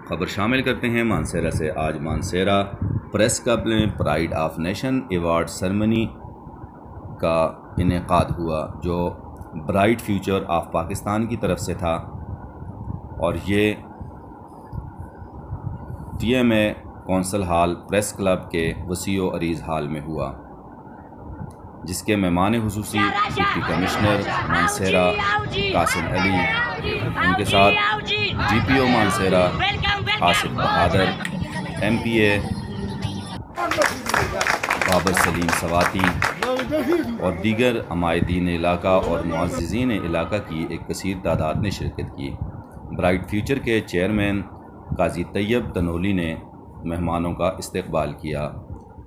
خبر شامل کرتے ہیں مانسہرہ سے۔ آج مانسہرہ پریس کلب میں pride of nation award ceremony کا انعقاد ہوا، جو برائٹ فیوچر آف پاکستان کی طرف سے تھا، اور یہ ٹی ایم اے کونسل ہال پریس کلب کے وسیع و عریض ہال میں ہوا، جس کے مہمان خصوصی ڈپٹی کمشنر مانسہرہ قاسم علی، ان کے ساتھ D P O Mansehra Asif Bahadur, M P A Babar Saleem Swati اور دیگر عمائدین علاقہ اور معززین علاقہ کی ایک کثیر تعداد نے شرکت کی۔ برائٹ فیوچر کے چیئرمین قاضی طیب تنولی نے مہمانوں کا استقبال کیا،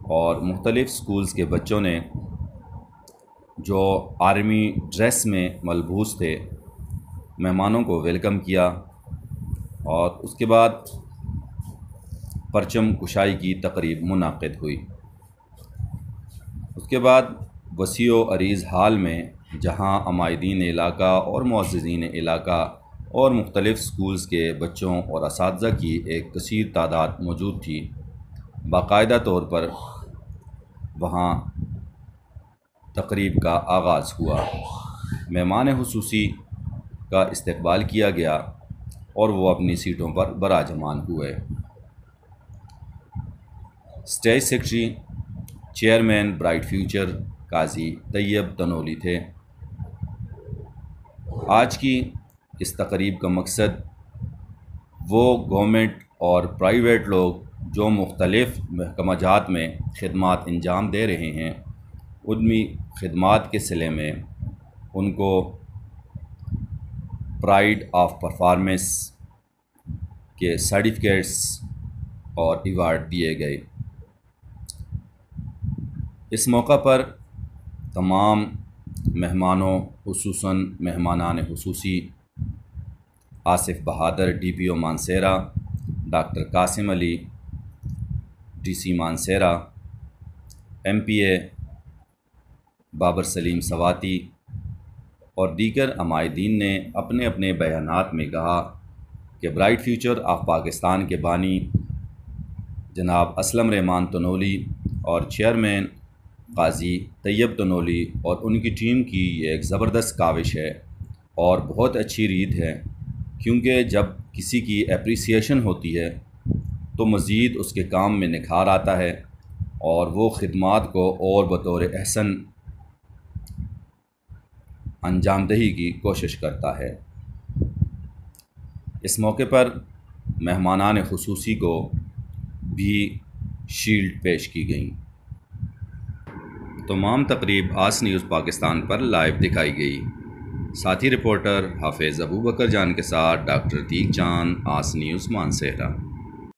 اور مختلف سکولز کے بچوں نے جو آرمی ڈریس میں ملبوس تھے مہمانوں کو ویلکم کیا، اور اس کے بعد پرچم کشائی کی تقریب منعقد ہوئی۔ اس کے بعد وسیع و عریض ہال میں، جہاں عمائدین علاقہ اور معززین علاقہ اور مختلف سکولز کے بچوں اور اساتذہ کی ایک کثیر تعداد موجود تھی، باقاعدہ طور پر وہاں تقریب کا آغاز ہوا، مہمان خصوصی کا استقبال کیا گیا اور وہ اپنی سیٹوں پر براجمان ہوئے۔ Stage secretary chairman bright future قاضی طیب تنولی تھے۔ آج کی اس تقریب کا مقصد وہ گورنمنٹ اور پرائیویٹ لوگ جو مختلف محکمہ جات میں خدمات انجام دے رہے ہیں، ان خدمات کے صلے میں ان کو پرائڈ آف پرفارمنس کے سرٹیفکیٹس اور ایوارڈ دیے گئے۔ اس موقع پر تمام مہمانوں، خصوصاً مہمانان خصوصی Asif Bahadur D P O Mansehra, doctor Qasim Ali D C Mansehra, M P A Babar Saleem Swati اور دیگر عمائدین نے اپنے اپنے بیانات میں کہا کہ برائٹ فیوچر آف پاکستان کے بانی جناب اسلم رحمان تنولی اور چیئرمین قاضی طیب تنولی اور ان کی ٹیم کی یہ ایک زبردست کاوش ہے اور بہت اچھی ریت ہے، کیونکہ جب کسی کی اپریسیشن ہوتی ہے تو مزید اس کے کام میں نکھار آتا ہے اور وہ خدمات کو اور بطور احسن انجام دہی کی کوشش کرتا ہے۔ اس موقع پر مہمانان خصوصی کو بھی شیلڈ پیش کی گئیں۔ تمام تقریب آس نیوز پاکستان پر لائیو دکھائی گئی۔ ساتھی رپورٹر حافظ ابوبکر جان کے ساتھ ڈاکٹر دیگ چاند، آس نیوز مانسہرہ۔